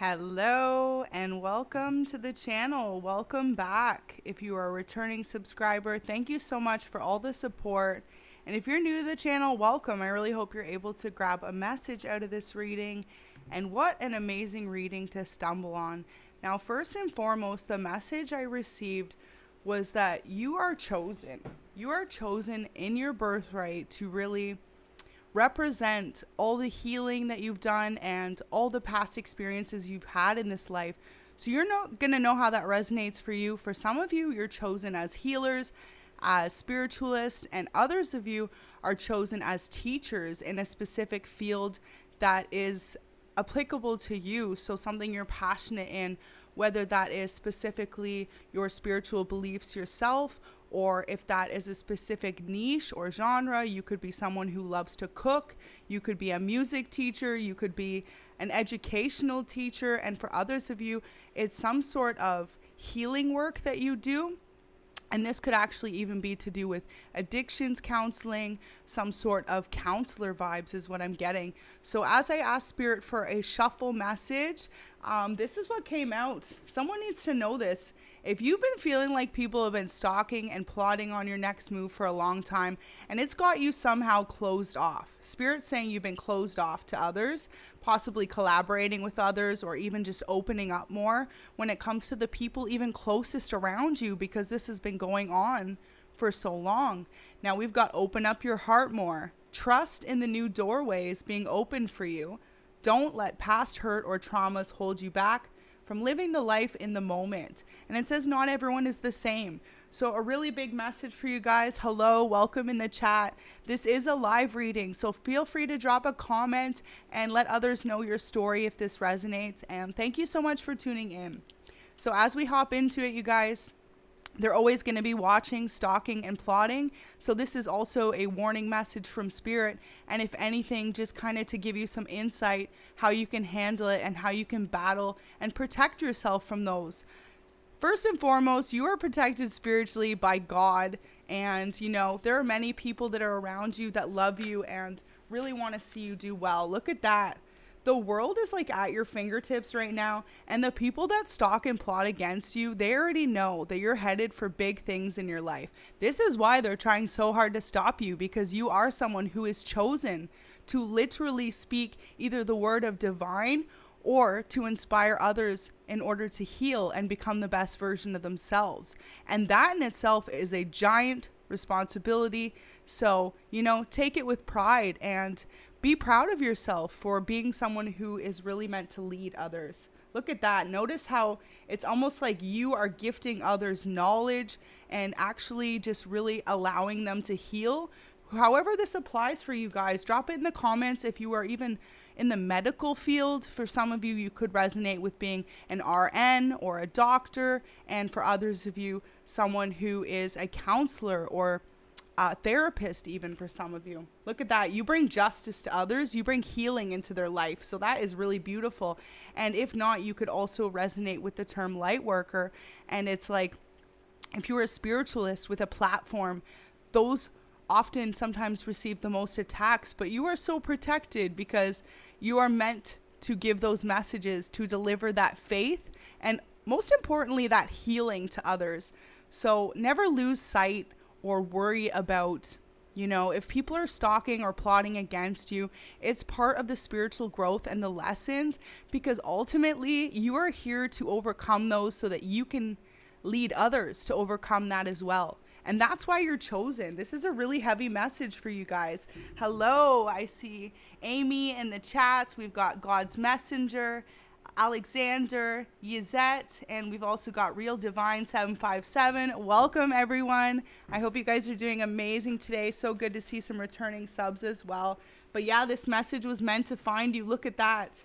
Hello and welcome to the channel. Welcome back. If you are a returning subscriber, thank you so much for all the support. And if you're new to the channel, welcome. I really hope you're able to grab a message out of this reading. And what an amazing reading to stumble on. Now, first and foremost, the message I received was that you are chosen. You are chosen in your birthright to really represent all the healing that you've done and all the past experiences you've had in this life. So you're not going to know how that resonates for you. For some of you, you're chosen as healers, as spiritualists, and others of you are chosen as teachers in a specific field that is applicable to you. So something you're passionate in, whether that is specifically your spiritual beliefs yourself, or if that is a specific niche or genre. You could be someone who loves to cook, you could be a music teacher, you could be an educational teacher, and for others of you, it's some sort of healing work that you do. And this could actually even be to do with addictions counseling, some sort of counselor vibes is what I'm getting. So as I asked Spirit for a shuffle message, this is what came out. Someone needs to know this. If you've been feeling like people have been stalking and plotting on your next move for a long time, and it's got you somehow closed off, Spirit's saying you've been closed off to others, possibly collaborating with others, or even just opening up more when it comes to the people even closest around you, because this has been going on for so long. Now we've got open up your heart more. Trust in the new doorways being open for you. Don't let past hurt or traumas hold you back from living the life in the moment. And it says not everyone is the same. So a really big message for you guys. Hello, welcome in the chat. This is a live reading, so feel free to drop a comment and let others know your story if this resonates. And thank you so much for tuning in. So as we hop into it, you guys, they're always going to be watching, stalking, and plotting. So this is also a warning message from Spirit. And if anything, just kind of to give you some insight how you can handle it and how you can battle and protect yourself from those. First and foremost, you are protected spiritually by God. And, you know, there are many people that are around you that love you and really want to see you do well. Look at that. The world is like at your fingertips right now, and the people that stalk and plot against you, they already know that you're headed for big things in your life. This is why they're trying so hard to stop you, because you are someone who is chosen to literally speak either the word of divine or to inspire others in order to heal and become the best version of themselves. And that in itself is a giant responsibility. So, you know, take it with pride and be proud of yourself for being someone who is really meant to lead others. Look at that. Notice how it's almost like you are gifting others knowledge and actually just really allowing them to heal. However this applies for you guys, drop it in the comments. If you are even in the medical field, for some of you, you could resonate with being an RN or a doctor. And for others of you, someone who is a counselor or therapist, even for some of you. Look at that. You bring justice to others. You bring healing into their life. So that is really beautiful. And if not, you could also resonate with the term light worker. And it's like, if you were a spiritualist with a platform, those often sometimes receive the most attacks, but you are so protected because you are meant to give those messages, to deliver that faith, and most importantly, that healing to others. So never lose sight or worry about, you know, if people are stalking or plotting against you. It's part of the spiritual growth and the lessons, because ultimately you are here to overcome those so that you can lead others to overcome that as well. And that's why you're chosen. This is a really heavy message for you guys. Hello, I see Amy in the chats. We've got God's Messenger, Alexander, Yizette, and we've also got Real Divine 757. Welcome everyone. I hope you guys are doing amazing today. So good to see some returning subs as well. But yeah, this message was meant to find you. Look at that.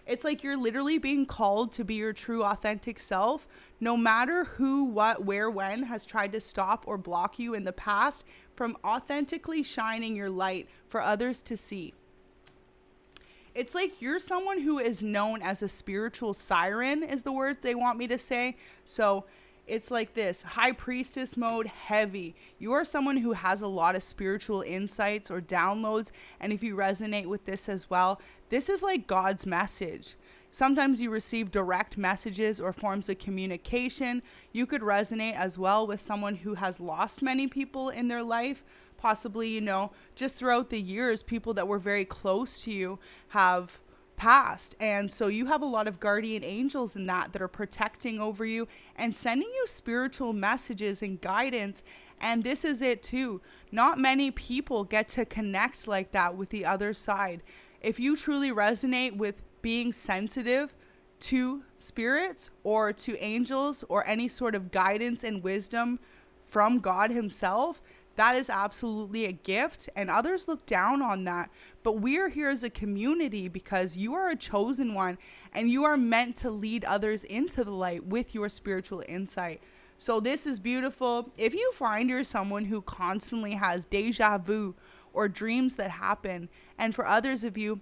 It's like you're literally being called to be your true authentic self, no matter who, what, where, when has tried to stop or block you in the past from authentically shining your light for others to see. It's like you're someone who is known as a spiritual siren is the word they want me to say. So it's like this, high priestess mode, heavy. You are someone who has a lot of spiritual insights or downloads. And if you resonate with this as well, this is like God's message. Sometimes you receive direct messages or forms of communication. You could resonate as well with someone who has lost many people in their life. Possibly, just throughout the years, people that were very close to you have passed. And so you have a lot of guardian angels in that are protecting over you and sending you spiritual messages and guidance. And this is it too. Not many people get to connect like that with the other side. If you truly resonate with being sensitive to spirits or to angels or any sort of guidance and wisdom from God himself, that is absolutely a gift, and others look down on that. But we are here as a community because you are a chosen one and you are meant to lead others into the light with your spiritual insight. So this is beautiful. If you find you're someone who constantly has deja vu or dreams that happen, and for others of you,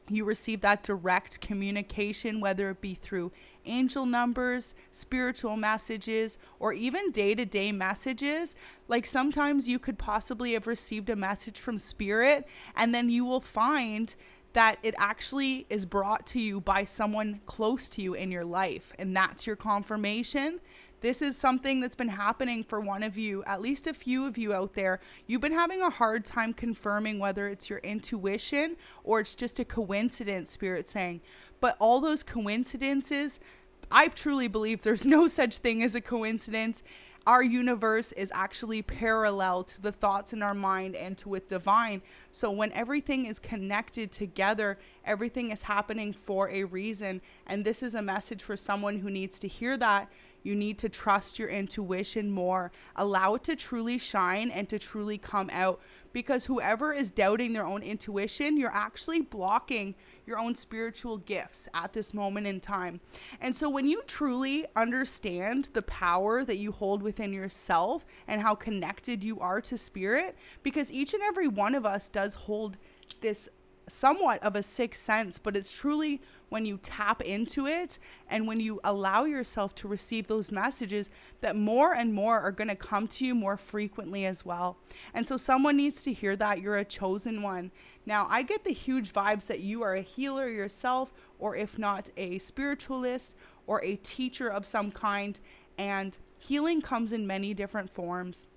you receive that direct communication, whether it be through angel numbers, spiritual messages, or even day-to-day messages. Like sometimes you could possibly have received a message from spirit, and then you will find that it actually is brought to you by someone close to you in your life, and that's your confirmation. This is something that's been happening for one of you, at least a few of you out there. You've been having a hard time confirming whether it's your intuition or it's just a coincidence, Spirit saying. But all those coincidences, I truly believe there's no such thing as a coincidence. Our universe is actually parallel to the thoughts in our mind and to with divine. So when everything is connected together, everything is happening for a reason. And this is a message for someone who needs to hear that. You need to trust your intuition more. Allow it to truly shine and to truly come out. Because whoever is doubting their own intuition, you're actually blocking your own spiritual gifts at this moment in time. And so when you truly understand the power that you hold within yourself and how connected you are to spirit, because each and every one of us does hold this somewhat of a sixth sense, but it's truly when you tap into it and when you allow yourself to receive those messages that more and more are going to come to you more frequently as well. And so someone needs to hear that you're a chosen one. Now, I get the huge vibes that you are a healer yourself, or if not a spiritualist or a teacher of some kind, and healing comes in many different forms.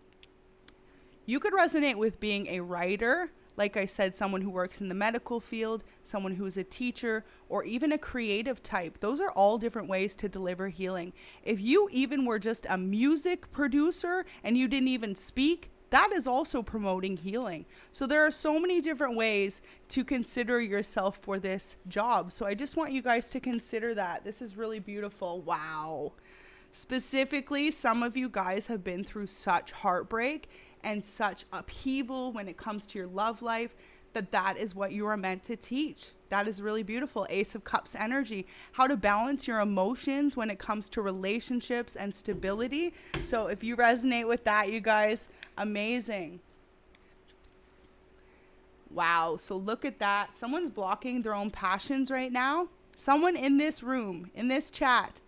You could resonate with being a writer, like I said, someone who works in the medical field, someone who is a teacher, or even a creative type. Those are all different ways to deliver healing. If you even were just a music producer and you didn't even speak, that is also promoting healing. So there are so many different ways to consider yourself for this job. So I just want you guys to consider that. This is really beautiful. Wow. Specifically, some of you guys have been through such heartbreak and such upheaval when it comes to your love life, that is what you are meant to teach. That is really beautiful. Ace of Cups energy, how to balance your emotions when it comes to relationships and stability. So if you resonate with that, you guys, amazing. Wow. So look at that. Someone's blocking their own passions right now. Someone in this room, in this chat,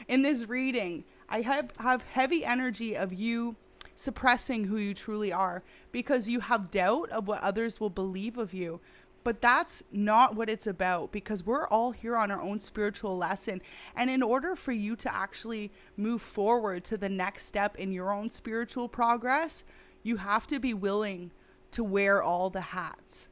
in this reading, I have heavy energy of you suppressing who you truly are because you have doubt of what others will believe of you. But that's not what it's about, because we're all here on our own spiritual lesson. And in order for you to actually move forward to the next step in your own spiritual progress, you have to be willing to wear all the hats.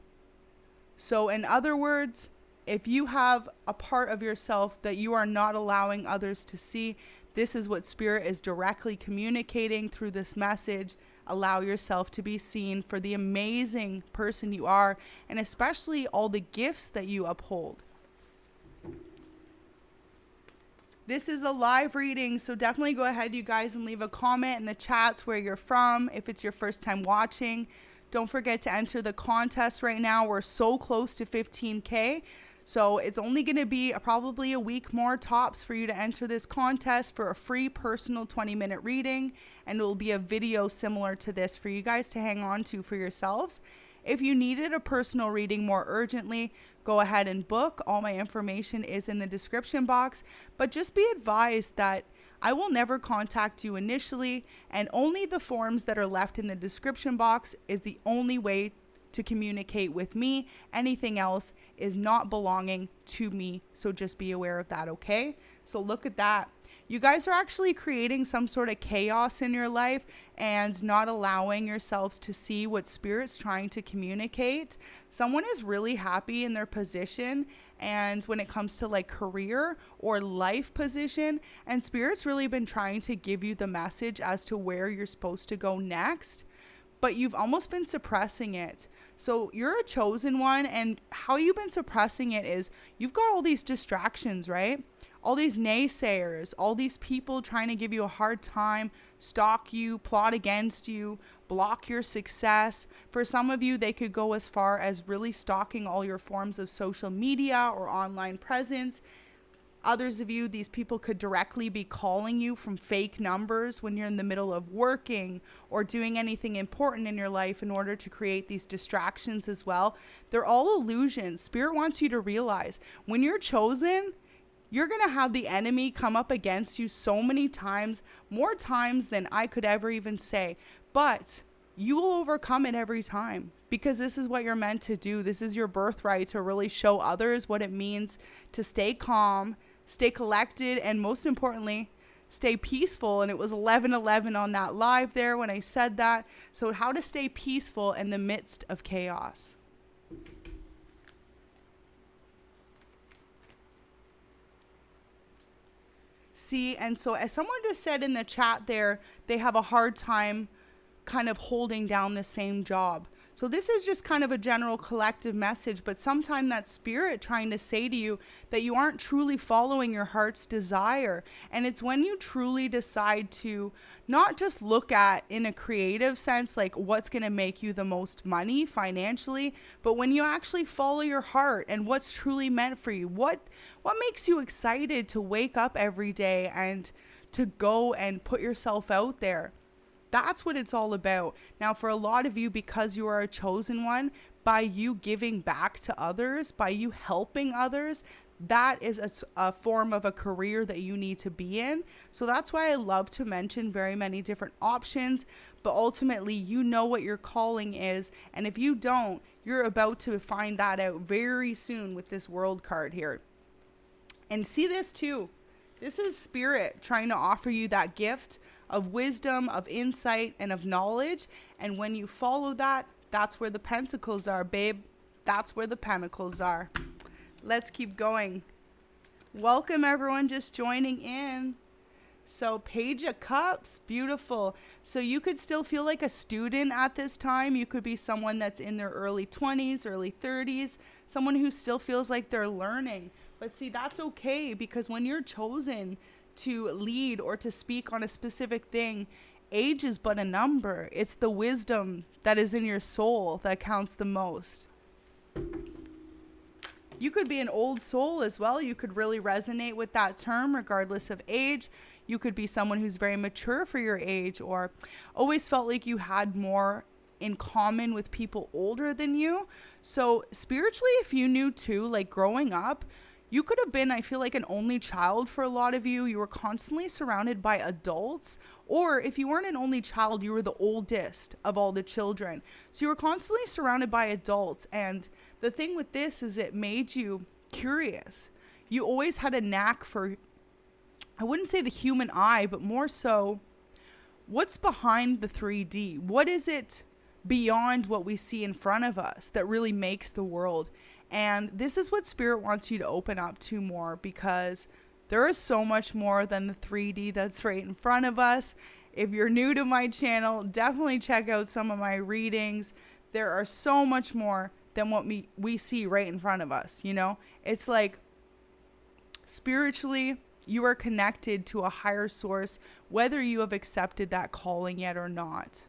So in other words, if you have a part of yourself that you are not allowing others to see, this is what Spirit is directly communicating through this message. Allow yourself to be seen for the amazing person you are, and especially all the gifts that you uphold. This is a live reading, so definitely go ahead, you guys, and leave a comment in the chats where you're from. If it's your first time watching, don't forget to enter the contest right now. We're so close to 15K. So it's only going to be probably a week more tops for you to enter this contest for a free personal 20-minute reading. And it will be a video similar to this for you guys to hang on to for yourselves. If you needed a personal reading more urgently, go ahead and book. All my information is in the description box. But just be advised that I will never contact you initially, and only the forms that are left in the description box is the only way to communicate with me. Anything else is not belonging to me. So just be aware of that, okay? So look at that. You guys are actually creating some sort of chaos in your life and not allowing yourselves to see what Spirit's trying to communicate. Someone is really happy in their position, and when it comes to like career or life position, and Spirit's really been trying to give you the message as to where you're supposed to go next, but you've almost been suppressing it. So you're a chosen one, and how you've been suppressing it is you've got all these distractions, right? All these naysayers, all these people trying to give you a hard time, stalk you, plot against you, block your success. For some of you, they could go as far as really stalking all your forms of social media or online presence. Others of you, these people could directly be calling you from fake numbers when you're in the middle of working or doing anything important in your life in order to create these distractions as well. They're all illusions. Spirit wants you to realize when you're chosen, you're going to have the enemy come up against you so many times, more times than I could ever even say. But you will overcome it every time, because this is what you're meant to do. This is your birthright, to really show others what it means to stay calm, stay collected, and most importantly, stay peaceful. And it was 11:11 on that live there when I said that. So how to stay peaceful in the midst of chaos. See, and so as someone just said in the chat there, they have a hard time kind of holding down the same job. So this is just kind of a general collective message, but sometimes that Spirit trying to say to you that you aren't truly following your heart's desire. And it's when you truly decide to not just look at, in a creative sense, like what's going to make you the most money financially, but when you actually follow your heart and what's truly meant for you, what makes you excited to wake up every day and to go and put yourself out there. That's what it's all about. Now, for a lot of you, because you are a chosen one, by you giving back to others, by you helping others, that is a form of a career that you need to be in. So that's why I love to mention very many different options, but ultimately you know what your calling is. And if you don't, you're about to find that out very soon with this World card here. And see this too. This is Spirit trying to offer you that gift of wisdom, of insight, and of knowledge. And when you follow that, that's where the pentacles are, babe. That's where the pentacles are. Let's keep going. Welcome everyone just joining in. So Page of Cups, beautiful. So you could still feel like a student at this time. You could be someone that's in their early 20s, early 30s, someone who still feels like they're learning. But see, that's okay, because when you're chosen to lead or to speak on a specific thing, age is but a number. It's the wisdom that is in your soul that counts the most. You could be an old soul as well. You could really resonate with that term regardless of age. You could be someone who's very mature for your age, or always felt like you had more in common with people older than you. So spiritually, if you knew too, like growing up, you could have been, I feel like, an only child for a lot of you. You were constantly surrounded by adults. Or if you weren't an only child, you were the oldest of all the children. So you were constantly surrounded by adults. And the thing with this is it made you curious. You always had a knack for, I wouldn't say the human eye, but more so, what's behind the 3D? What is it beyond what we see in front of us that really makes the world? And this is what Spirit wants you to open up to more, because there is so much more than the 3D that's right in front of us. If you're new to my channel, definitely check out some of my readings. There are so much more than what we see right in front of us, you know? It's like spiritually, you are connected to a higher source, whether you have accepted that calling yet or not.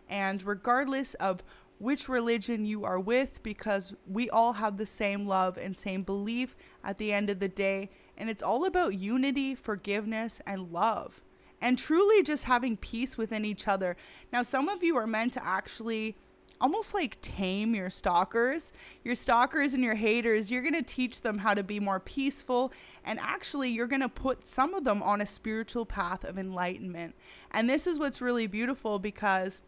And regardless of which religion you are with, because we all have the same love and same belief at the end of the day. And it's all about unity, forgiveness, and love. And truly just having peace within each other. Now, some of you are meant to actually almost like tame your stalkers and your haters. You're going to teach them how to be more peaceful. And actually, you're going to put some of them on a spiritual path of enlightenment. And this is what's really beautiful, because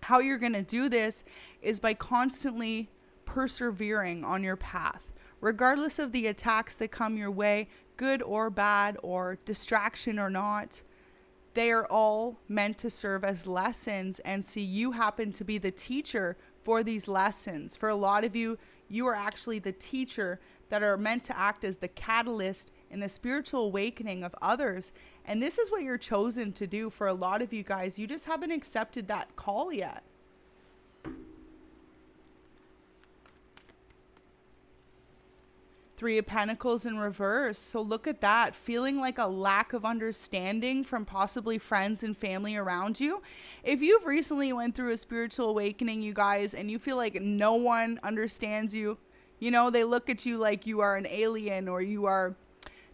How you're going to do this is by constantly persevering on your path, regardless of the attacks that come your way, good or bad, or distraction or not. They are all meant to serve as lessons, and see, you happen to be the teacher for these lessons. For a lot of you, you are actually the teacher that are meant to act as the catalyst in the spiritual awakening of others. And this is what you're chosen to do. For a lot of you guys, you just haven't accepted that call yet. Three of Pentacles in reverse. So look at that. Feeling like a lack of understanding from possibly friends and family around you. If you've recently went through a spiritual awakening, you guys, and you feel like no one understands you, you know, they look at you like you are an alien, or you are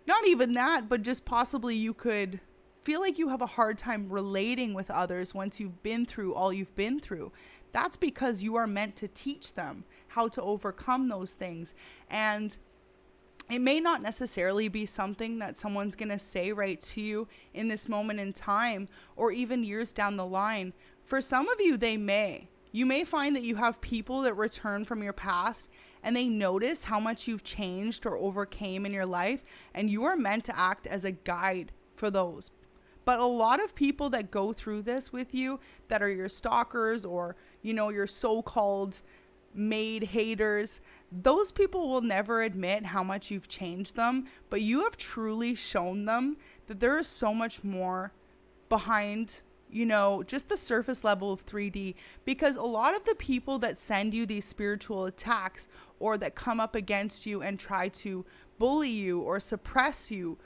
not even that, but just possibly you could feel like you have a hard time relating with others once you've been through all you've been through. That's because you are meant to teach them how to overcome those things. And it may not necessarily be something that someone's going to say right to you in this moment in time, or even years down the line. For some of you, they may. You may find that you have people that return from your past and they notice how much you've changed or overcame in your life, and you are meant to act as a guide for those. But a lot of people that go through this with you, that are your stalkers, or, you know, your so-called made haters, those people will never admit how much you've changed them, but you have truly shown them that there is so much more behind, you know, just the surface level of 3D. Because a lot of the people that send you these spiritual attacks, or that come up against you and try to bully you or suppress you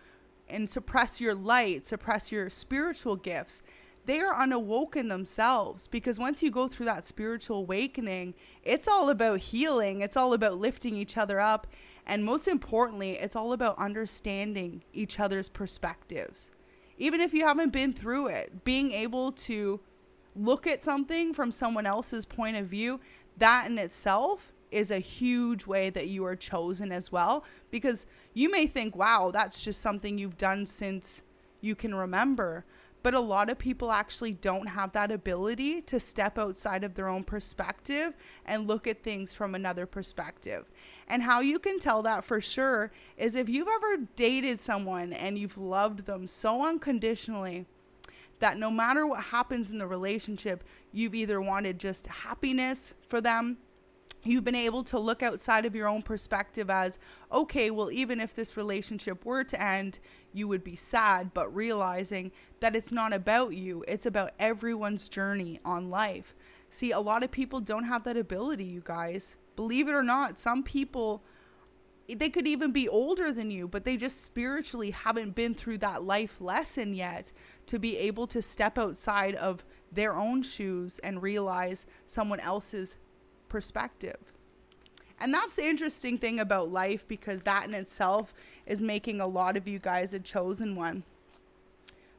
and suppress your light, suppress your spiritual gifts, they are unawoken themselves. Because once you go through that spiritual awakening, it's all about healing. It's all about lifting each other up. And most importantly, it's all about understanding each other's perspectives. Even if you haven't been through it, being able to look at something from someone else's point of view, that in itself is a huge way that you are chosen as well. Because you may think, wow, that's just something you've done since you can remember. But a lot of people actually don't have that ability to step outside of their own perspective and look at things from another perspective. And how you can tell that for sure is if you've ever dated someone and you've loved them so unconditionally that no matter what happens in the relationship, you've either wanted just happiness for them. You've been able to look outside of your own perspective as, okay, well, even if this relationship were to end, you would be sad, but realizing that it's not about you. It's about everyone's journey on life. See, a lot of people don't have that ability, you guys. Believe it or not, some people, they could even be older than you, but they just spiritually haven't been through that life lesson yet to be able to step outside of their own shoes and realize someone else's perspective. And that's the interesting thing about life, because that in itself is making a lot of you guys a chosen one.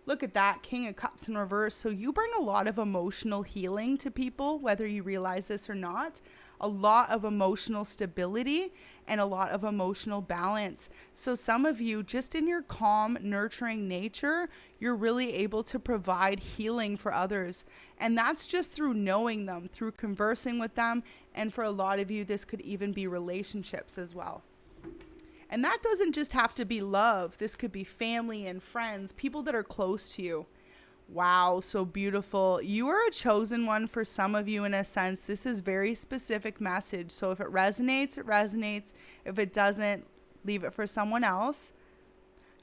Look at that, King of Cups in reverse. So you bring a lot of emotional healing to people, whether you realize this or not. A lot of emotional stability and a lot of emotional balance. So some of you, just in your calm, nurturing nature, you're really able to provide healing for others. And that's just through knowing them, through conversing with them. And for a lot of you, this could even be relationships as well. And that doesn't just have to be love. This could be family and friends, people that are close to you. Wow, so beautiful. You are a chosen one for some of you in a sense. This is very specific message. So if it resonates, it resonates. If it doesn't, leave it for someone else.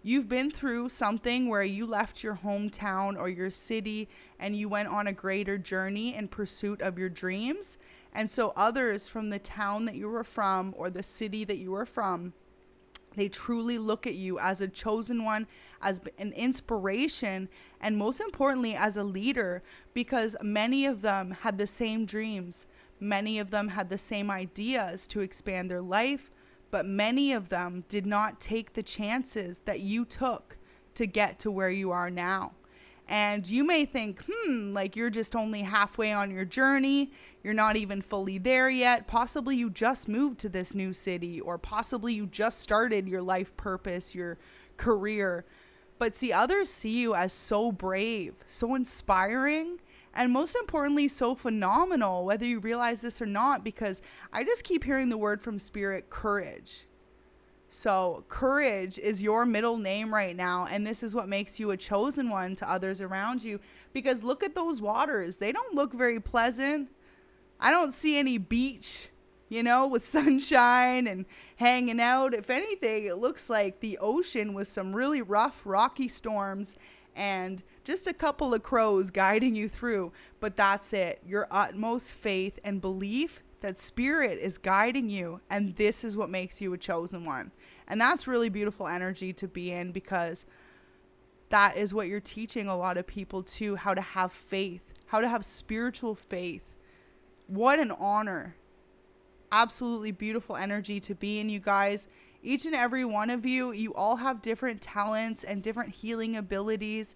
You've been through something where you left your hometown or your city and you went on a greater journey in pursuit of your dreams. And so others from the town that you were from or the city that you were from, they truly look at you as a chosen one, as an inspiration, and most importantly, as a leader, because many of them had the same dreams. Many of them had the same ideas to expand their life, but many of them did not take the chances that you took to get to where you are now. And you may think, like you're just only halfway on your journey. You're not even fully there yet. Possibly you just moved to this new city, or possibly you just started your life purpose, your career. But see, others see you as so brave, so inspiring, And most importantly, so phenomenal, whether you realize this or not, because I just keep hearing the word from Spirit, courage. So courage is your middle name right now. And this is what makes you a chosen one to others around you. Because look at those waters. They don't look very pleasant. I don't see any beach, with sunshine and hanging out. If anything, it looks like the ocean with some really rough, rocky storms and just a couple of crows guiding you through. But that's it. Your utmost faith and belief that Spirit is guiding you. And this is what makes you a chosen one. And that's really beautiful energy to be in, because that is what you're teaching a lot of people too, how to have faith, how to have spiritual faith. What an honor. Absolutely beautiful energy to be in, you guys. Each and every one of you, you all have different talents and different healing abilities.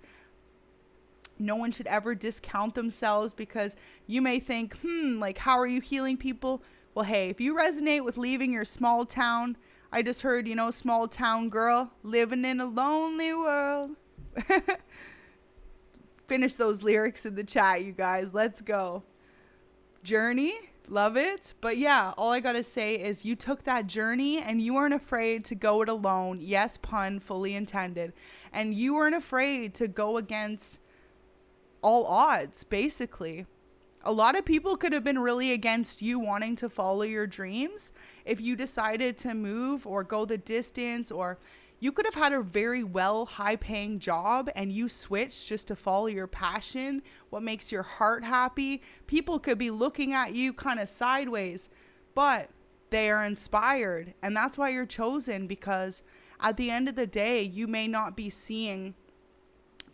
No one should ever discount themselves, because you may think, like, how are you healing people? Well, hey, if you resonate with leaving your small town, I just heard, small town girl living in a lonely world. Finish those lyrics in the chat, you guys. Let's go. Journey, love it. But yeah, all I gotta say is you took that journey and you weren't afraid to go it alone. Yes, pun fully intended. And you weren't afraid to go against all odds, basically. A lot of people could have been really against you wanting to follow your dreams if you decided to move or go the distance, or you could have had a very high-paying job and you switched just to follow your passion, what makes your heart happy. People could be looking at you kind of sideways, but they are inspired. And that's why you're chosen, because at the end of the day, you may not be seeing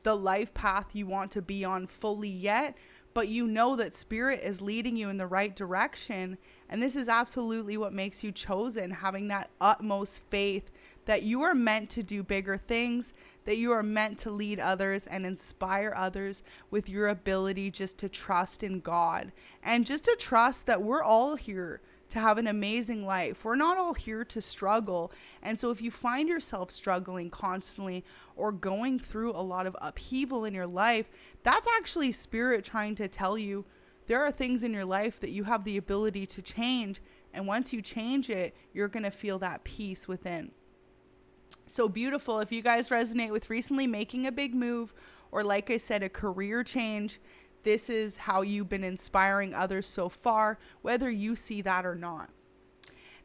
the life path you want to be on fully yet, but you know that Spirit is leading you in the right direction. And this is absolutely what makes you chosen, having that utmost faith that you are meant to do bigger things, that you are meant to lead others and inspire others with your ability just to trust in God, and just to trust that we're all here to have an amazing life. We're not all here to struggle. And so if you find yourself struggling constantly or going through a lot of upheaval in your life, that's actually Spirit trying to tell you there are things in your life that you have the ability to change. And once you change it, you're going to feel that peace within. So beautiful. If you guys resonate with recently making a big move, or like I said, a career change, this is how you've been inspiring others so far, whether you see that or not.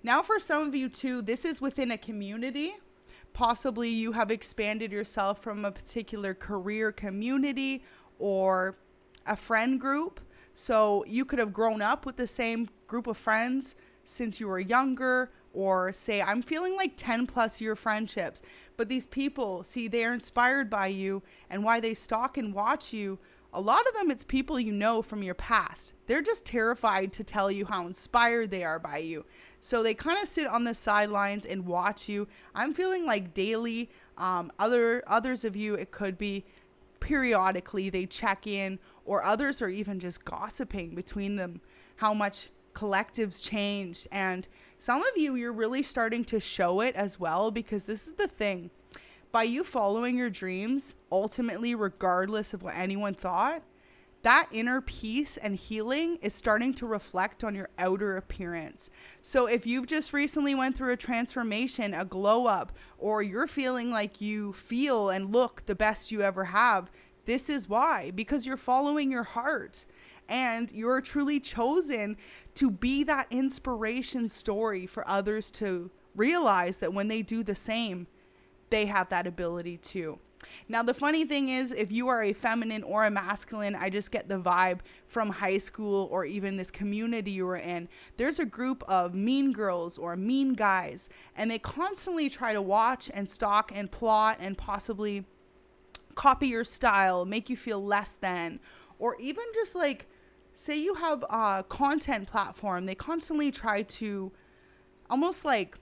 Now for some of you too, this is within a community. Possibly you have expanded yourself from a particular career community or a friend group. So you could have grown up with the same group of friends since you were younger, or say I'm feeling like 10+ year friendships, but these people, see, they're inspired by you, and why they stalk and watch you. A lot of them, it's people you know from your past. They're just terrified to tell you how inspired they are by you. So they kind of sit on the sidelines and watch you. I'm feeling like daily. Others of you, it could be periodically they check in, or others are even just gossiping between them how much collectives changed. And some of you, you're really starting to show it as well, because this is the thing. By you following your dreams, ultimately, regardless of what anyone thought, that inner peace and healing is starting to reflect on your outer appearance. So if you've just recently went through a transformation, a glow up, or you're feeling like you feel and look the best you ever have, this is why, because you're following your heart. And you're truly chosen to be that inspiration story for others to realize that when they do the same, they have that ability too. Now, the funny thing is, if you are a feminine or a masculine, I just get the vibe from high school or even this community you were in. There's a group of mean girls or mean guys, and they constantly try to watch and stalk and plot and possibly copy your style, make you feel less than, or even just like, say you have a content platform, they constantly try to almost like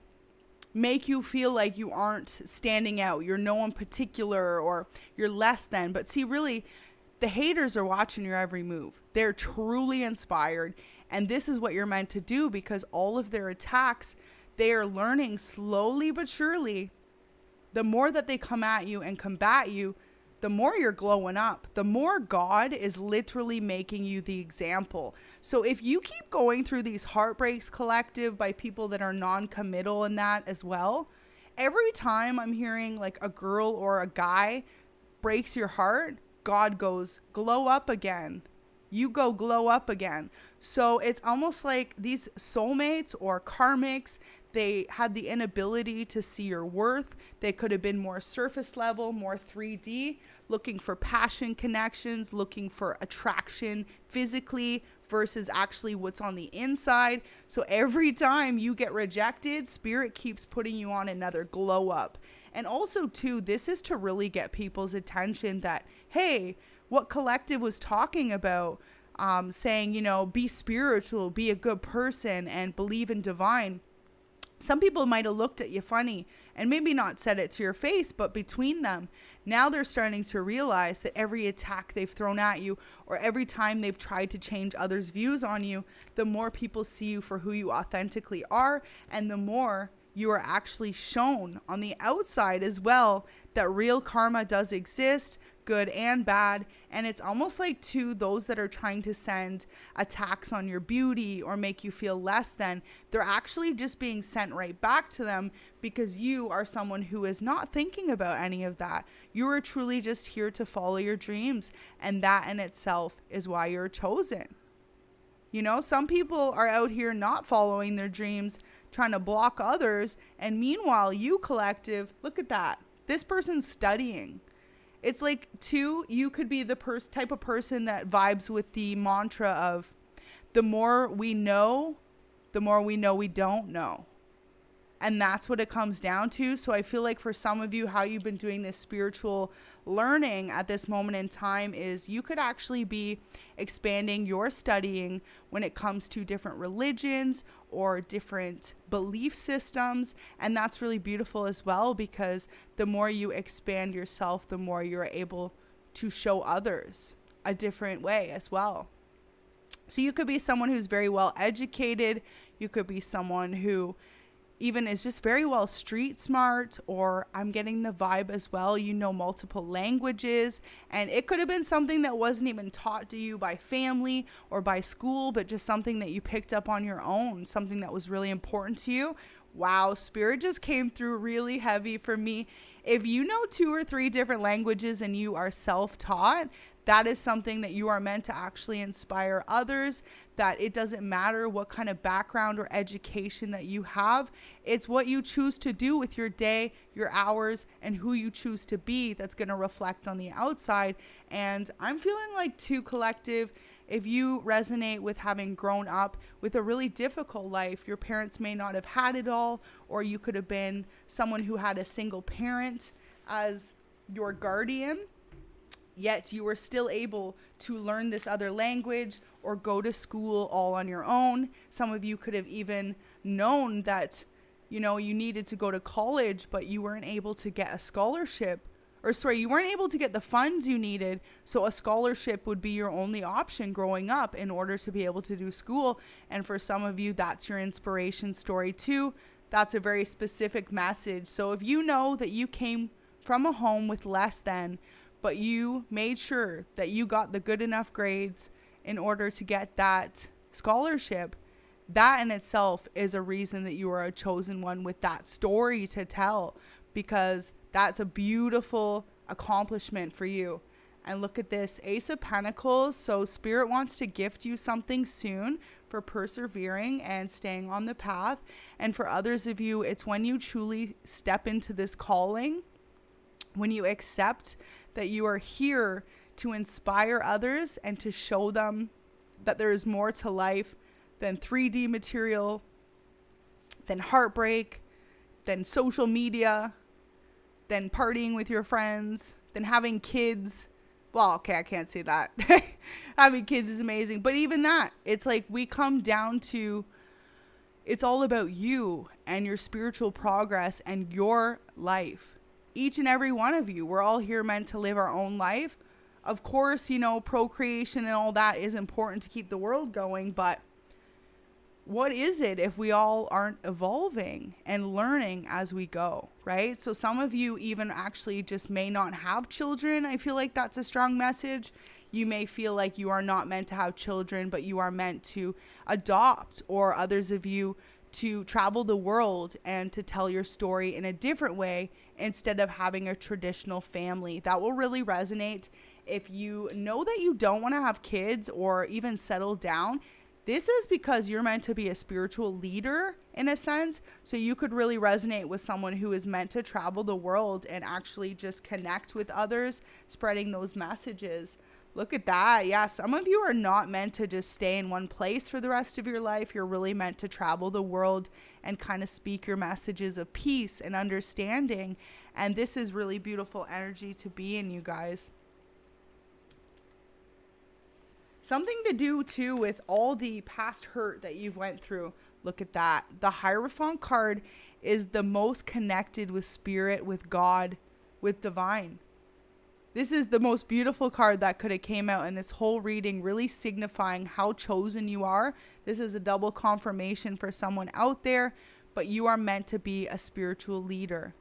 make you feel like you aren't standing out, you're no one particular, or you're less than. But see, really, the haters are watching your every move. They're truly inspired. And this is what you're meant to do, because all of their attacks, they are learning slowly but surely. The more that they come at you and combat you, the more you're glowing up, the more God is literally making you the example. So if you keep going through these heartbreaks, collective, by people that are non-committal in that as well, every time I'm hearing like a girl or a guy breaks your heart, God goes, glow up again. You go glow up again. So it's almost like these soulmates or karmics, they had the inability to see your worth. They could have been more surface level, more 3D, looking for passion connections, looking for attraction physically versus actually what's on the inside. So every time you get rejected, spirit keeps putting you on another glow up. And also too, this is to really get people's attention that, hey, what collective was talking about, saying, you know, be spiritual, be a good person, and believe in divine. Some people might have looked at you funny and maybe not said it to your face, but between them, now they're starting to realize that every attack they've thrown at you or every time they've tried to change others' views on you, the more people see you for who you authentically are, and the more you are actually shown on the outside as well that real karma does exist, good and bad. And it's almost like to those that are trying to send attacks on your beauty or make you feel less than, they're actually just being sent right back to them because you are someone who is not thinking about any of that. You are truly just here to follow your dreams, and that in itself is why you're chosen. You know, some people are out here not following their dreams, trying to block others, and meanwhile, you collective, look at that. This person's studying. It's like, too, you could be the type of person that vibes with the mantra of the more we know we don't know. And that's what it comes down to. So I feel like for some of you, how you've been doing this spiritual learning at this moment in time is you could actually be expanding your studying when it comes to different religions or different belief systems. And that's really beautiful as well, because the more you expand yourself, the more you're able to show others a different way as well. So you could be someone who's very well educated. You could be someone who even is just very well street smart, or I'm getting the vibe as well, you know, multiple languages, and it could have been something that wasn't even taught to you by family or by school, but just something that you picked up on your own, something that was really important to you. Wow, spirit just came through really heavy for me. If you know 2 or 3 different languages and you are self-taught, that is something that you are meant to actually inspire others, that it doesn't matter what kind of background or education that you have. It's what you choose to do with your day, your hours, and who you choose to be that's going to reflect on the outside. And I'm feeling like too, collective, if you resonate with having grown up with a really difficult life, your parents may not have had it all, or you could have been someone who had a single parent as your guardian, yet you were still able to learn this other language or go to school all on your own. Some of you could have even known that, you know, you needed to go to college, but you weren't able to get a scholarship, you weren't able to get the funds you needed. So a scholarship would be your only option growing up in order to be able to do school. And for some of you, that's your inspiration story too. That's a very specific message. So if you know that you came from a home with less than, but you made sure that you got the good enough grades in order to get that scholarship, that in itself is a reason that you are a chosen one with that story to tell, because that's a beautiful accomplishment for you. And look at this, Ace of Pentacles. So Spirit wants to gift you something soon for persevering and staying on the path. And for others of you, it's when you truly step into this calling, when you accept that you are here to inspire others and to show them that there is more to life than 3D material, than heartbreak, than social media, than partying with your friends, than having kids. Well, okay, I can't say that. Having kids is amazing. But even that, it's like we come down to, it's all about you and your spiritual progress and your life. Each and every one of you, we're all here meant to live our own life. Of course, you know, procreation and all that is important to keep the world going, but what is it if we all aren't evolving and learning as we go, right? So some of you even actually just may not have children. I feel like that's a strong message. You may feel like you are not meant to have children, but you are meant to adopt, or others of you to travel the world and to tell your story in a different way instead of having a traditional family. That will really resonate. If you know that you don't want to have kids or even settle down, this is because you're meant to be a spiritual leader in a sense. So you could really resonate with someone who is meant to travel the world and actually just connect with others, spreading those messages. Look at that. Yeah, some of you are not meant to just stay in one place for the rest of your life. You're really meant to travel the world and kind of speak your messages of peace and understanding. And this is really beautiful energy to be in, you guys. Something to do too with all the past hurt that you've went through. Look at that. The Hierophant card is the most connected with spirit, with God, with divine. This is the most beautiful card that could have came out in this whole reading, really signifying how chosen you are. This is a double confirmation for someone out there, but you are meant to be a spiritual leader.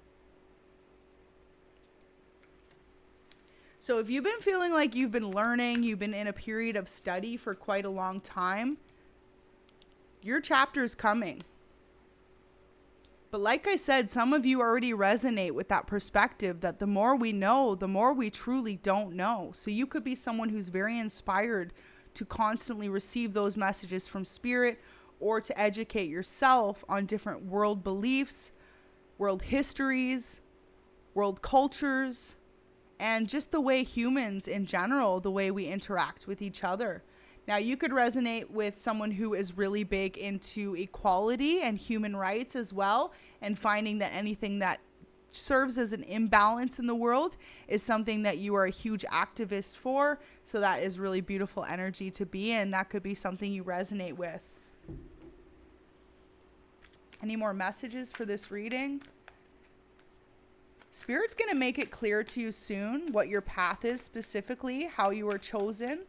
So if you've been feeling like you've been learning, you've been in a period of study for quite a long time, your chapter is coming. But like I said, some of you already resonate with that perspective that the more we know, the more we truly don't know. So you could be someone who's very inspired to constantly receive those messages from spirit, or to educate yourself on different world beliefs, world histories, world cultures, and just the way humans in general, the way we interact with each other. Now, you could resonate with someone who is really big into equality and human rights as well, and finding that anything that serves as an imbalance in the world is something that you are a huge activist for. So that is really beautiful energy to be in. That could be something you resonate with. Any more messages for this reading? Spirit's going to make it clear to you soon what your path is specifically, how you were chosen.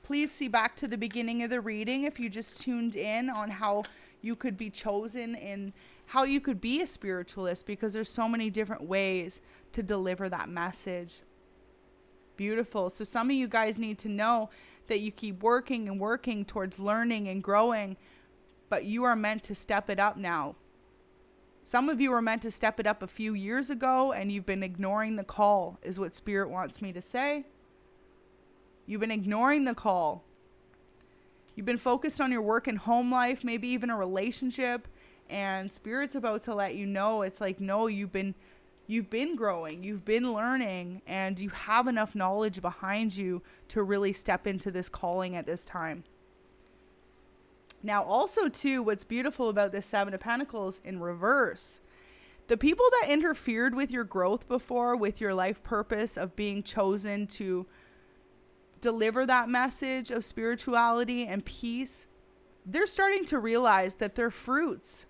Please see back to the beginning of the reading if you just tuned in on how you could be chosen and how you could be a spiritualist, because there's so many different ways to deliver that message. Beautiful. So some of you guys need to know that you keep working and working towards learning and growing, but you are meant to step it up now. Some of you were meant to step it up a few years ago, and you've been ignoring the call, is what Spirit wants me to say. You've been ignoring the call. You've been focused on your work and home life, maybe even a relationship, and Spirit's about to let you know, it's like, no, you've been growing, you've been learning, and you have enough knowledge behind you to really step into this calling at this time. Now, also, too, what's beautiful about this Seven of Pentacles in reverse, the people that interfered with your growth before, with your life purpose of being chosen to deliver that message of spirituality and peace, they're starting to realize that their fruits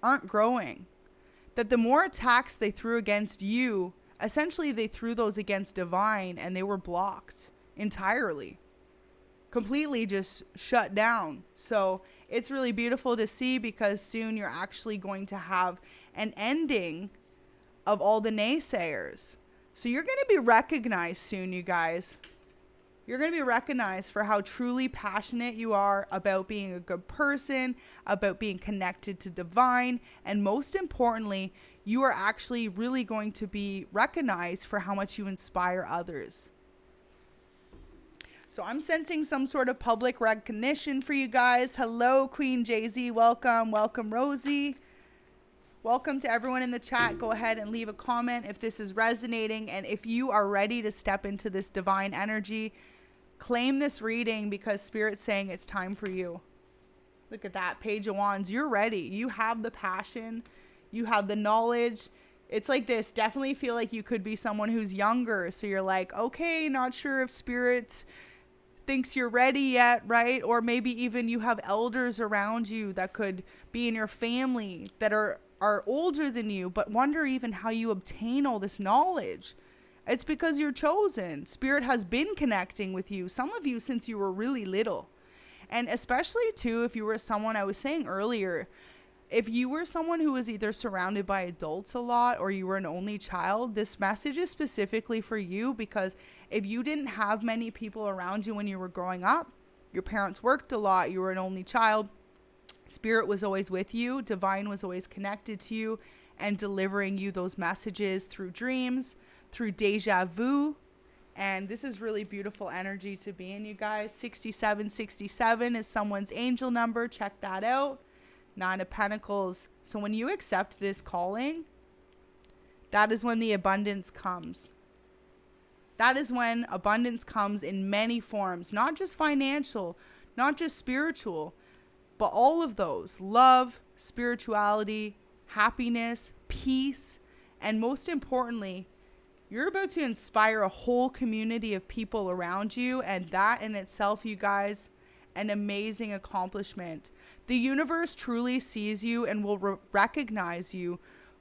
aren't growing. That the more attacks they threw against you, essentially they threw those against divine, and they were blocked entirely. Completely just shut down. So it's really beautiful to see, because soon you're actually going to have an ending of all the naysayers. So you're going to be recognized soon, you guys. You're going to be recognized for how truly passionate you are about being a good person, about being connected to divine, and most importantly, you are actually really going to be recognized for how much you inspire others. So I'm sensing some sort of public recognition for you guys. Hello, Queen Jay-Z. Welcome. Welcome, Rosie. Welcome to everyone in the chat. Go ahead and leave a comment if this is resonating. And if you are ready to step into this divine energy, claim this reading, because Spirit's saying it's time for you. Look at that. Page of Wands. You're ready. You have the passion. You have the knowledge. It's like this. Definitely feel like you could be someone who's younger. So you're like, okay, not sure if Spirit thinks you're ready yet, right? Or maybe even you have elders around you that could be in your family that are older than you, but wonder even how you obtain all this knowledge. It's because you're chosen. Spirit has been connecting with you, some of you since you were really little. And especially too, if you were someone, I was saying earlier, if you were someone who was either surrounded by adults a lot or you were an only child, this message is specifically for you, because if you didn't have many people around you when you were growing up, your parents worked a lot, you were an only child, Spirit was always with you, Divine was always connected to you and delivering you those messages through dreams, through deja vu. And this is really beautiful energy to be in, you guys. 6767 is someone's angel number. Check that out. 9 of Pentacles. So when you accept this calling, that is when the abundance comes. That is when abundance comes in many forms, not just financial, not just spiritual, but all of those. Love, spirituality, happiness, peace, and most importantly, you're about to inspire a whole community of people around you, and that in itself, you guys, an amazing accomplishment. The universe truly sees you and will recognize you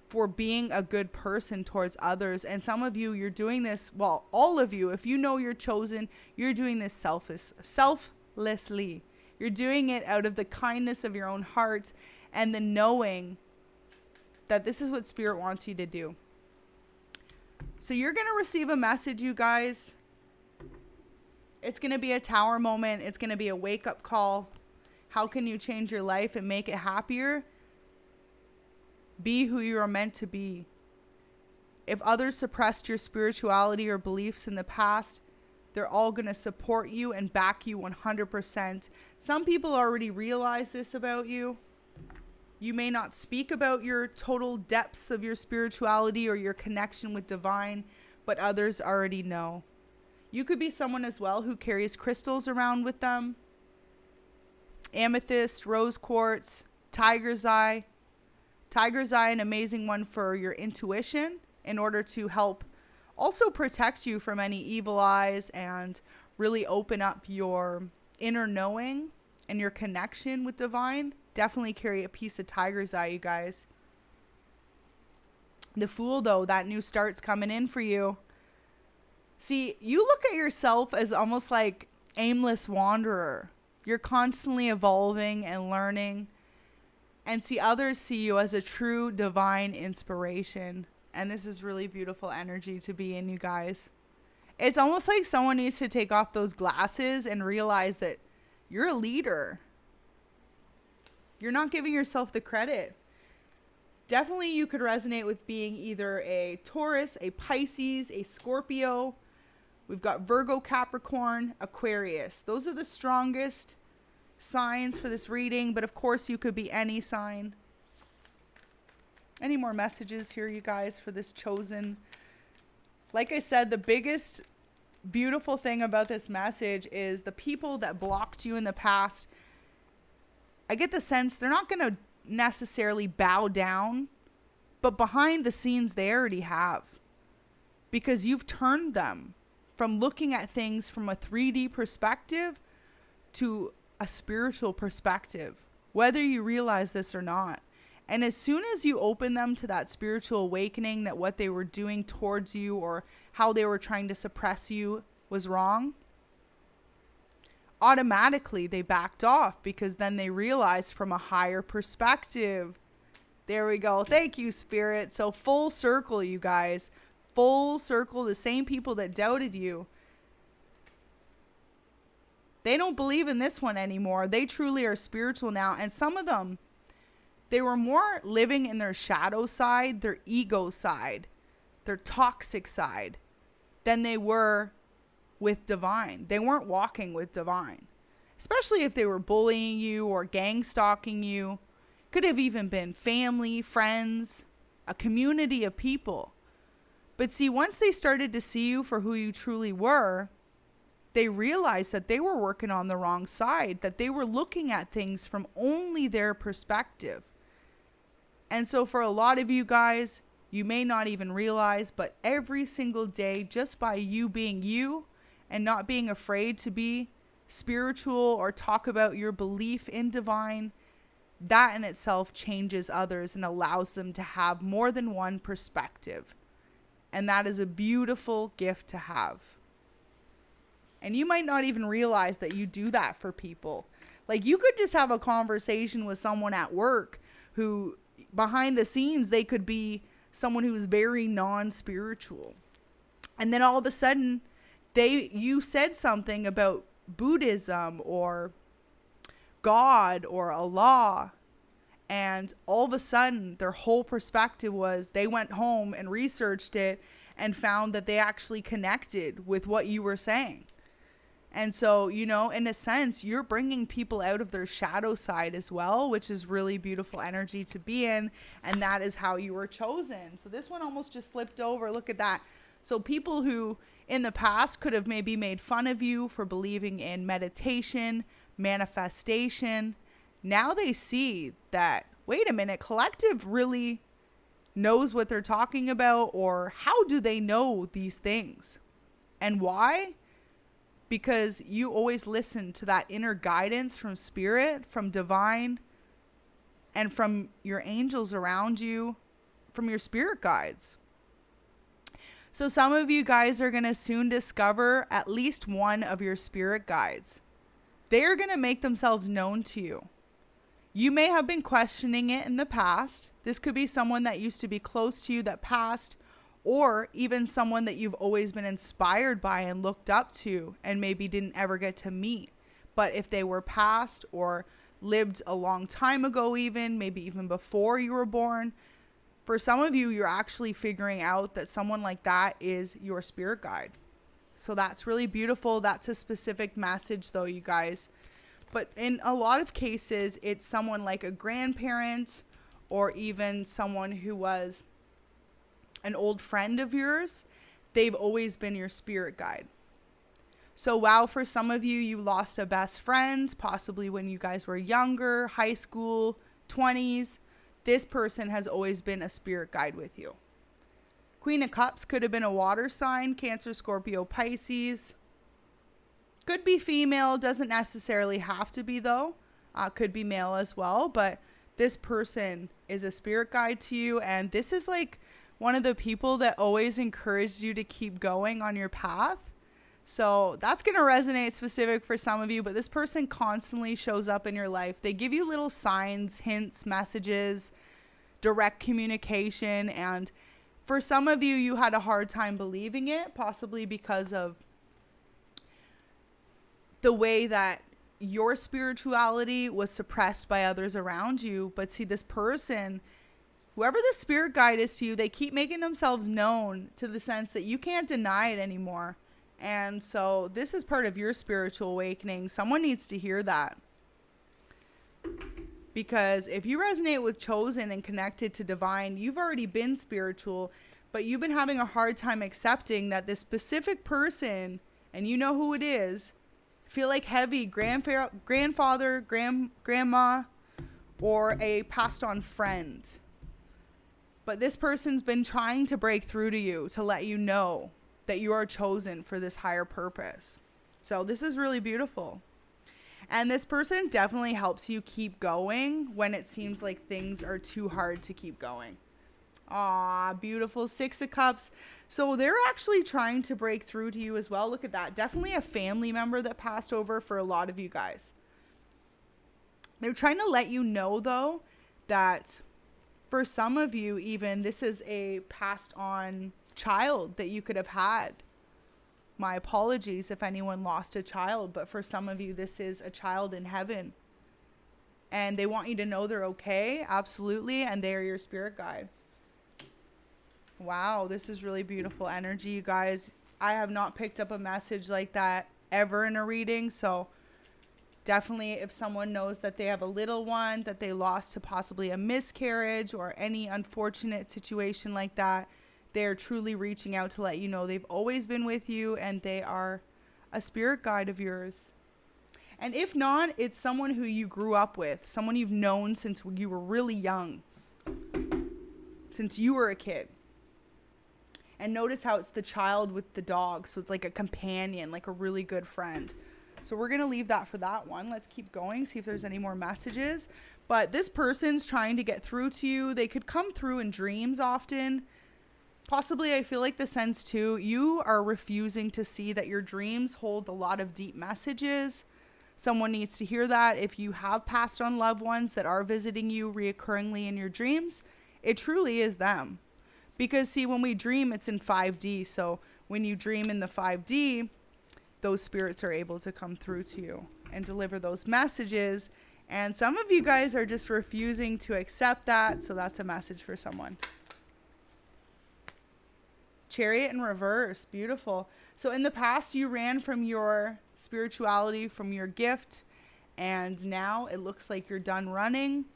for being a good person towards others. And some of you, you're doing this, well, all of you, if you know you're chosen, you're doing this selflessly. You're doing it out of the kindness of your own heart and the knowing that this is what Spirit wants you to do. So you're going to receive a message, you guys. It's going to be a tower moment. It's going to be a wake-up call. How can you change your life and make it happier? Be who you are meant to be. If others suppressed your spirituality or beliefs in the past, they're all going to support you and back you 100%. Some people already realize this about you. You may not speak about your total depths of your spirituality or your connection with Divine, but others already know. You could be someone as well who carries crystals around with them. Amethyst, rose quartz, tiger's eye. Tiger's eye, an amazing one for your intuition in order to help also protect you from any evil eyes and really open up your inner knowing and your connection with Divine. Definitely carry a piece of tiger's eye, you guys. The Fool, though, that new start's coming in for you. See, you look at yourself as almost like aimless wanderer. You're constantly evolving and learning. And see, others see you as a true divine inspiration. And this is really beautiful energy to be in, you guys. It's almost like someone needs to take off those glasses and realize that you're a leader. You're not giving yourself the credit. Definitely you could resonate with being either a Taurus, a Pisces, a Scorpio. We've got Virgo, Capricorn, Aquarius. Those are the strongest signs for this reading, but of course you could be any sign. Any more messages here, you guys, for this chosen? Like I said, the biggest beautiful thing about this message is the people that blocked you in the past. I get the sense they're not going to necessarily bow down, but behind the scenes they already have, because you've turned them from looking at things from a 3D perspective to a spiritual perspective, whether you realize this or not. And as soon as you open them to that spiritual awakening that what they were doing towards you or how they were trying to suppress you was wrong, automatically they backed off, because then they realized from a higher perspective. There we go. Thank you, Spirit. So full circle, you guys. Full circle. The same people that doubted you, they don't believe in this one anymore. They truly are spiritual now. And some of them, they were more living in their shadow side, their ego side, their toxic side, than they were with Divine. They weren't walking with Divine, especially if they were bullying you or gang stalking you. Could have even been family, friends, a community of people. But see, once they started to see you for who you truly were, they realized that they were working on the wrong side, that they were looking at things from only their perspective. And so for a lot of you guys, you may not even realize, but every single day, just by you being you and not being afraid to be spiritual or talk about your belief in Divine, that in itself changes others and allows them to have more than one perspective. And that is a beautiful gift to have. And you might not even realize that you do that for people. Like, you could just have a conversation with someone at work who behind the scenes, they could be someone who is very non-spiritual. And then all of a sudden, you said something about Buddhism or God or Allah, and all of a sudden their whole perspective was they went home and researched it and found that they actually connected with what you were saying. And so, you know, in a sense, you're bringing people out of their shadow side as well, which is really beautiful energy to be in. And that is how you were chosen. So this one almost just slipped over. Look at that. So people who in the past could have maybe made fun of you for believing in meditation, manifestation, now they see that, wait a minute, collective really knows what they're talking about, or how do they know these things? And why? Because you always listen to that inner guidance from spirit, from divine, and from your angels around you, from your spirit guides. So some of you guys are going to soon discover at least one of your spirit guides. They are going to make themselves known to you. You may have been questioning it in the past. This could be someone that used to be close to you that passed, or even someone that you've always been inspired by and looked up to and maybe didn't ever get to meet. But if they were passed or lived a long time ago, even maybe even before you were born, for some of you, you're actually figuring out that someone like that is your spirit guide. So that's really beautiful. That's a specific message though, you guys. But in a lot of cases, it's someone like a grandparent or even someone who was an old friend of yours. They've always been your spirit guide. So while for some of you, you lost a best friend, possibly when you guys were younger, high school, 20s, this person has always been a spirit guide with you. Queen of Cups could have been a water sign, Cancer, Scorpio, Pisces. Could be female, doesn't necessarily have to be though. Could be male as well, but this person is a spirit guide to you, and this is like one of the people that always encouraged you to keep going on your path. So that's going to resonate specific for some of you, but this person constantly shows up in your life. They give you little signs, hints, messages, direct communication, and for some of you, you had a hard time believing it, possibly because of the way that your spirituality was suppressed by others around you. But see, this person, whoever the spirit guide is to you, they keep making themselves known to the sense that you can't deny it anymore. And so this is part of your spiritual awakening. Someone needs to hear that. Because if you resonate with chosen and connected to divine, you've already been spiritual, but you've been having a hard time accepting that this specific person, and you know who it is, feel like heavy grandfather, grandma, or a passed on friend. But this person's been trying to break through to you to let you know that you are chosen for this higher purpose. So this is really beautiful. And this person definitely helps you keep going when it seems like things are too hard to keep going. Aw, beautiful. 6 of Cups. So they're actually trying to break through to you as well. Look at that. Definitely a family member that passed over for a lot of you guys. They're trying to let you know, though, that for some of you, even, this is a passed on child that you could have had. My apologies if anyone lost a child, but for some of you, this is a child in heaven. And they want you to know they're okay, absolutely, and they are your spirit guide. Wow, this is really beautiful energy, you guys. I have not picked up a message like that ever in a reading, so definitely if someone knows that they have a little one that they lost to possibly a miscarriage or any unfortunate situation like that, they're truly reaching out to let you know they've always been with you and they are a spirit guide of yours. And if not, it's someone who you grew up with, someone you've known since you were really young, since you were a kid. And notice how it's the child with the dog. So it's like a companion, like a really good friend. So we're going to leave that for that one. Let's keep going, see if there's any more messages. But this person's trying to get through to you. They could come through in dreams often. Possibly, I feel like the sense too, you are refusing to see that your dreams hold a lot of deep messages. someone needs to hear that. If you have passed on loved ones that are visiting you reoccurringly in your dreams, it truly is them. Because see, when we dream, it's in 5D. So when you dream in the 5D, those spirits are able to come through to you and deliver those messages. And some of you guys are just refusing to accept that. So that's a message for someone. Chariot in reverse. Beautiful. So in the past, you ran from your spirituality, from your gift. And now it looks like you're done running.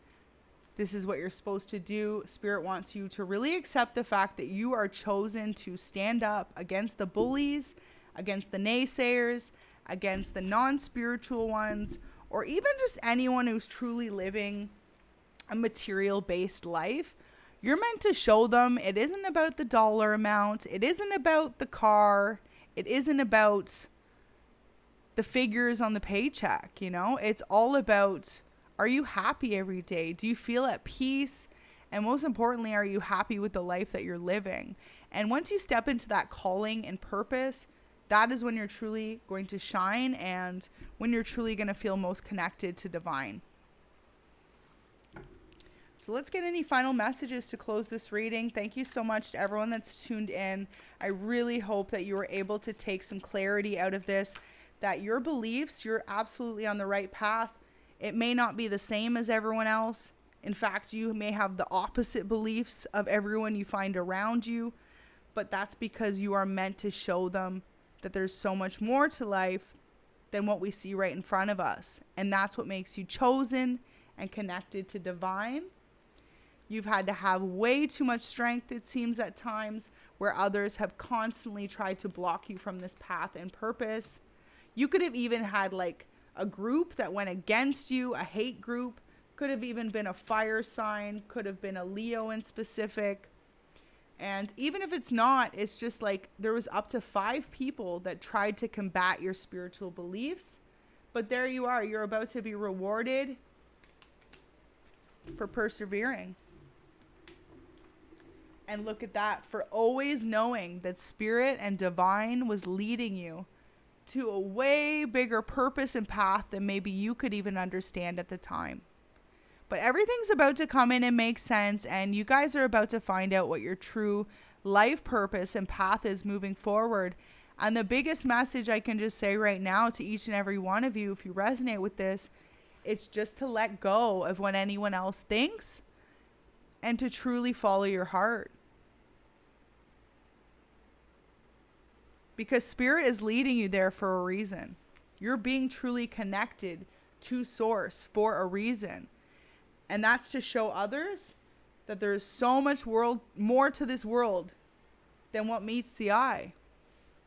This is what you're supposed to do. Spirit wants you to really accept the fact that you are chosen to stand up against the bullies, against the naysayers, against the non-spiritual ones, or even just anyone who's truly living a material-based life. You're meant to show them it isn't about the dollar amount. It isn't about the car. It isn't about the figures on the paycheck, you know? It's all about, are you happy every day? Do you feel at peace? And most importantly, are you happy with the life that you're living? And once you step into that calling and purpose, that is when you're truly going to shine and when you're truly going to feel most connected to divine. So let's get any final messages to close this reading. Thank you so much to everyone that's tuned in. I really hope that you were able to take some clarity out of this, that your beliefs, you're absolutely on the right path. It may not be the same as everyone else. In fact, you may have the opposite beliefs of everyone you find around you, but that's because you are meant to show them that there's so much more to life than what we see right in front of us. And that's what makes you chosen and connected to divine. You've had to have way too much strength, it seems at times, where others have constantly tried to block you from this path and purpose. You could have even had like a group that went against you, a hate group, could have even been a fire sign, could have been a Leo in specific. And even if it's not, it's just like there was up to 5 people that tried to combat your spiritual beliefs. But there you are. You're about to be rewarded for persevering. And look at that, for always knowing that spirit and divine was leading you to a way bigger purpose and path than maybe you could even understand at the time. But everything's about to come in and make sense, and you guys are about to find out what your true life purpose and path is moving forward. And the biggest message I can just say right now to each and every one of you, if you resonate with this, it's just to let go of what anyone else thinks and to truly follow your heart. Because spirit is leading you there for a reason. You're being truly connected to source for a reason. And that's to show others that there's so much more to this world than what meets the eye.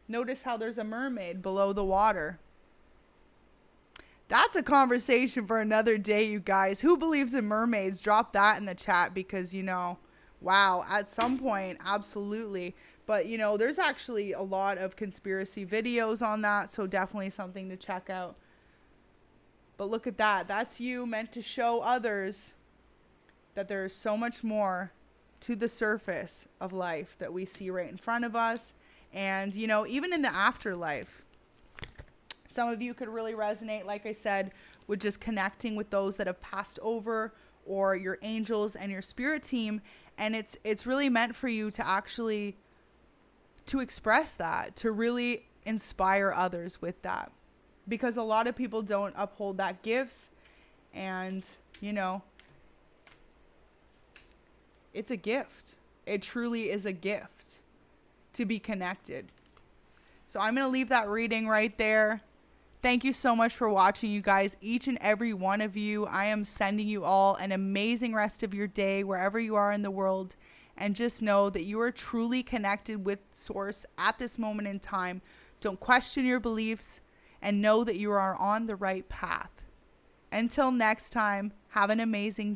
Notice how there's a mermaid below the water. That's a conversation for another day, you guys. Who believes in mermaids? Drop that in the chat because, you know, wow, at some point, absolutely. But, you know, there's actually a lot of conspiracy videos on that, so definitely something to check out. But look at that. That's you meant to show others that there's so much more to the surface of life that we see right in front of us. And, you know, even in the afterlife, some of you could really resonate, like I said, with just connecting with those that have passed over or your angels and your spirit team. And it's really meant for you to actually to express that, to really inspire others with that. Because a lot of people don't uphold that gifts. And, you know, it's a gift. It truly is a gift to be connected. So I'm going to leave that reading right there. Thank you so much for watching, you guys, each and every one of you. I am sending you all an amazing rest of your day wherever you are in the world. And just know that you are truly connected with Source at this moment in time. Don't question your beliefs and know that you are on the right path. Until next time, have an amazing day.